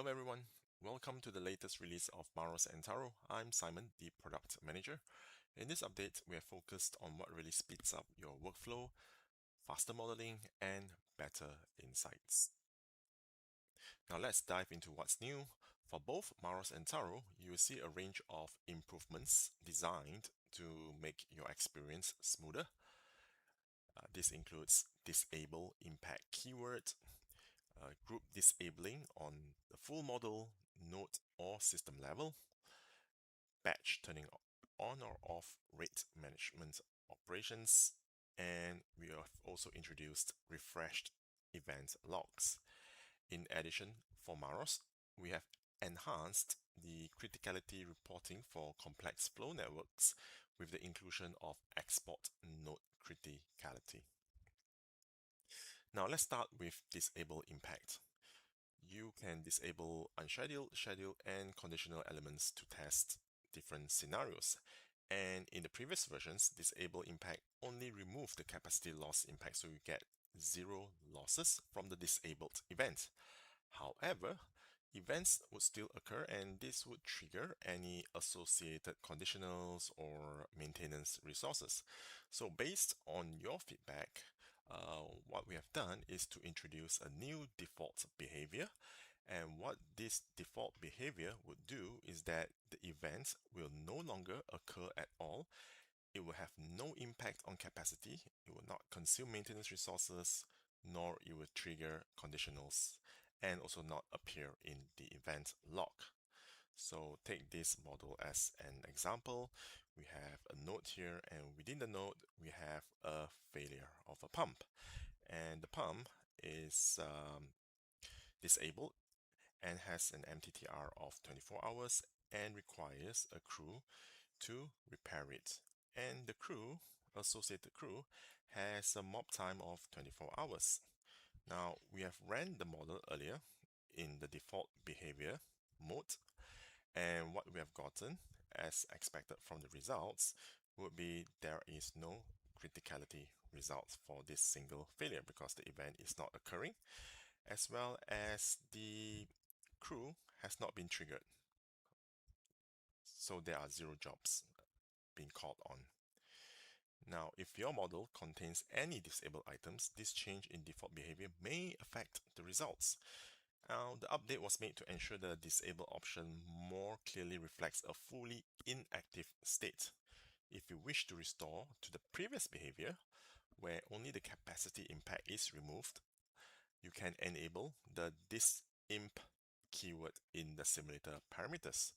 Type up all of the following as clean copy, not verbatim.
Hello everyone, welcome to the latest release of Maros and Taro. I'm Simon, the Product Manager. In this update, we are focused on what really speeds up your workflow, faster modeling, and better insights. Now let's dive into what's new. For both Maros and Taro, you will see a range of improvements designed to make your experience smoother. This includes disable impact keyword, group disabling on the full model, node, or system level, batch turning on or off rate management operations, and we have also introduced refreshed event logs. In addition, for Maros, we have enhanced the criticality reporting for complex flow networks with the inclusion of export node criticality. Now let's start with disable impact. You can disable unscheduled, scheduled, and conditional elements to test different scenarios. And in the previous versions, disable impact only removed the capacity loss impact, so you get 0 losses from the disabled event. However, events would still occur and this would trigger any associated conditionals or maintenance resources. So based on your feedback, what we have done is to introduce a new default behavior. And what this default behavior would do is that the event will no longer occur at all. It will have no impact on capacity. It will not consume maintenance resources, nor it will trigger conditionals, and also not appear in the event log. So take this model as an example. We have a node here, and within the node, we have a failure of a pump. And the pump is disabled and has an MTTR of 24 hours and requires a crew to repair it. And the associated crew, has a mob time of 24 hours. Now, we have ran the model earlier in the default behavior mode, and what we have gotten, as expected from the results, would be there is no criticality results for this single failure because the event is not occurring, as well as the crew has not been triggered. So there are 0 jobs being called on. Now, if your model contains any disabled items, this change in default behavior may affect the results. Now, the update was made to ensure the disable option more clearly reflects a fully inactive state. If you wish to restore to the previous behavior, where only the capacity impact is removed, you can enable the DISIMP keyword in the simulator parameters.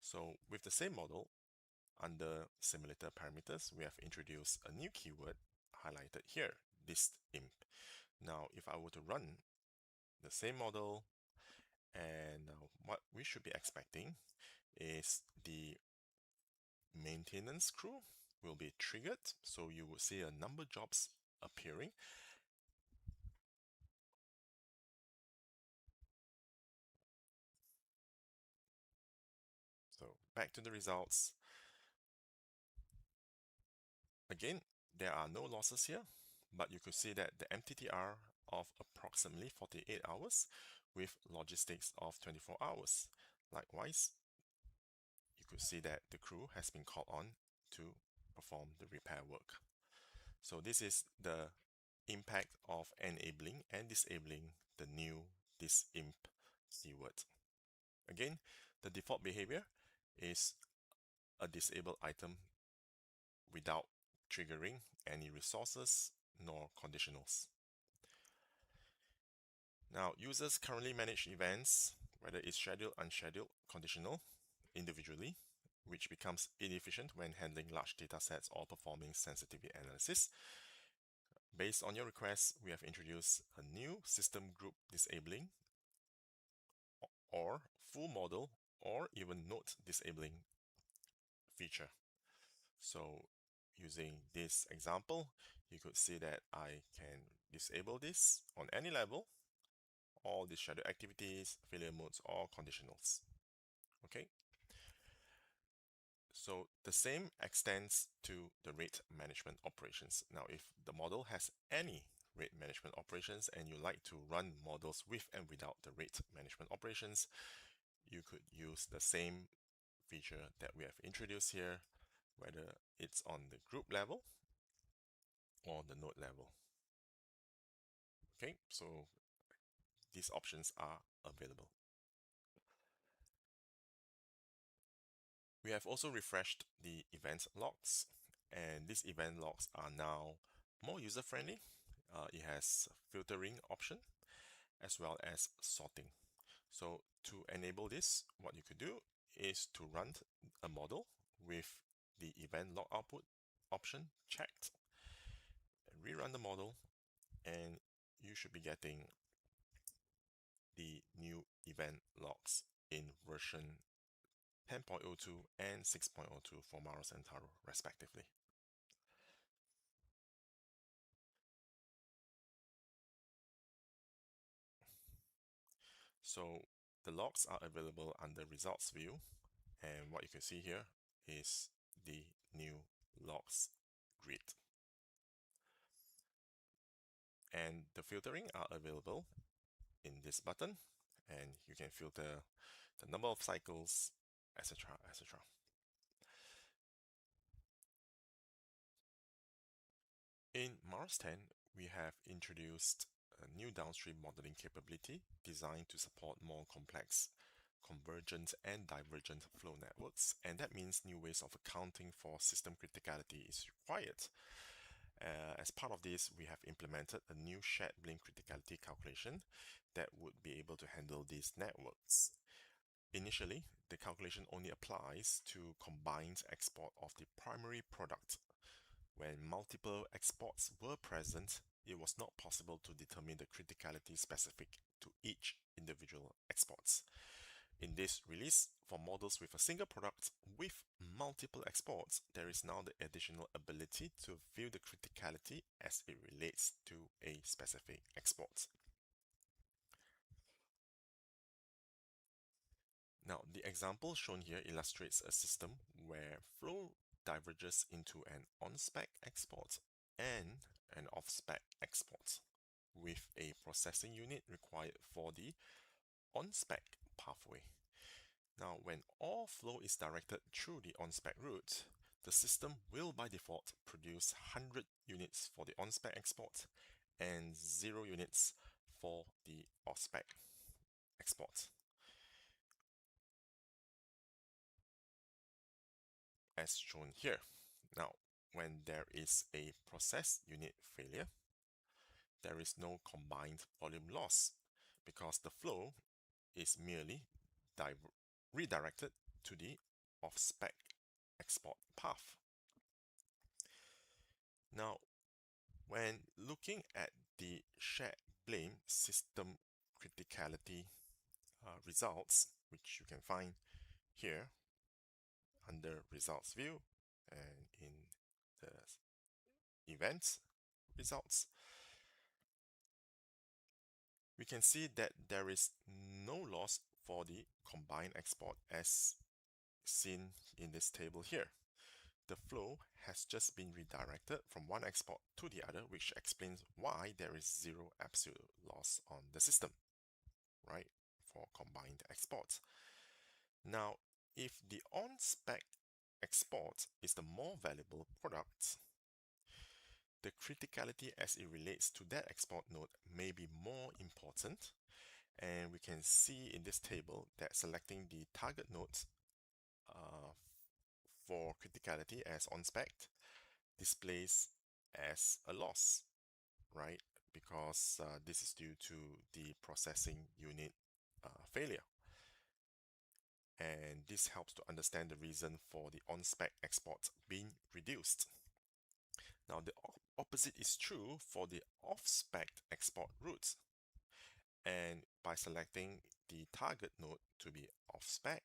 So with the same model, under simulator parameters, we have introduced a new keyword highlighted here, DISIMP. Now, if I were to run the same model, and what we should be expecting is the maintenance crew will be triggered. So you will see a number of jobs appearing. So back to the results. Again, there are no losses here, but you could see that the MTTR of approximately 48 hours with logistics of 24 hours. Likewise, you could see that the crew has been called on to perform the repair work. So this is the impact of enabling and disabling the new DISIMP keyword. Again, the default behavior is a disabled item without triggering any resources nor conditionals. Now, users currently manage events, whether it's scheduled, unscheduled, conditional, individually, which becomes inefficient when handling large data sets or performing sensitivity analysis. Based on your request, we have introduced a new system group disabling or full model or even node disabling feature. So using this example, you could see that I can disable this on any level, all the scheduled activities, failure modes, or conditionals. Okay. So the same extends to the rate management operations. Now, if the model has any rate management operations and you like to run models with and without the rate management operations, you could use the same feature that we have introduced here, whether it's on the group level or the node level. Okay, so these options are available. We have also refreshed the event logs, and these event logs are now more user-friendly. It has filtering option as well as sorting. So to enable this, what you could do is to run a model with the event log output option checked, rerun the model, and you should be getting the new event logs in version 10.02 and 6.02 for Maros and Taro respectively. So the logs are available under results view, and what you can see here is the new logs grid. And the filtering are available in this button, and you can filter the number of cycles, etc., etc. In Maros 10, we have introduced a new downstream modeling capability designed to support more complex convergent and divergent flow networks, and that means new ways of accounting for system criticality is required. As part of this, we have implemented a new shared blink criticality calculation that would be able to handle these networks. Initially, the calculation only applies to combined export of the primary product. When multiple exports were present, it was not possible to determine the criticality specific to each individual exports. In this release, for models with a single product with multiple exports, there is now the additional ability to view the criticality as it relates to a specific export. Now, the example shown here illustrates a system where flow diverges into an on-spec export and an off-spec export, with a processing unit required for the on-spec pathway. Now, when all flow is directed through the on-spec route, the system will by default produce 100 units for the on-spec export and 0 units for the off-spec export. As shown here. Now, when there is a process unit failure, there is no combined volume loss because the flow is merely redirected to the off-spec export path. Now, when looking at the shared blame system criticality results, which you can find here under results view and in the events results, we can see that there is no loss for the combined export as seen in this table here. The flow has just been redirected from one export to the other, which explains why there is zero absolute loss on the system, right, for combined exports. Now, if the on-spec export is the more valuable product, the criticality as it relates to that export node may be more important, and we can see in this table that selecting the target nodes for criticality as on-spec displays as a loss, right? Because this is due to the processing unit failure. And this helps to understand the reason for the on-spec export being reduced. Now, the opposite is true for the off-spec export routes. And by selecting the target node to be off-spec,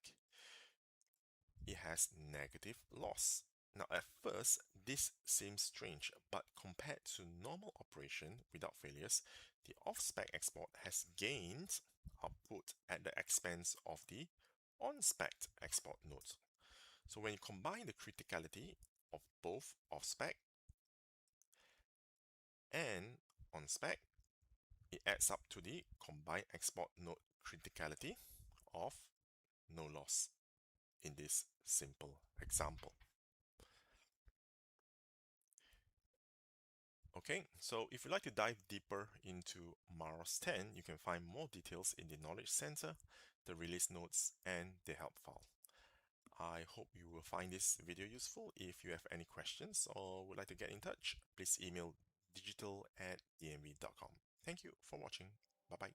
it has negative loss. Now, at first, this seems strange, but compared to normal operation without failures, the off-spec export has gained output at the expense of the on-spec export nodes. So when you combine the criticality of both off-spec and Onspec, it adds up to the combined export node criticality of no loss in this simple example. Okay, so if you'd like to dive deeper into Maros 10, you can find more details in the Knowledge Center, the release notes, and the help file. I hope you will find this video useful. If you have any questions or would like to get in touch, please email digital@dmv.com. Thank you for watching. Bye-bye.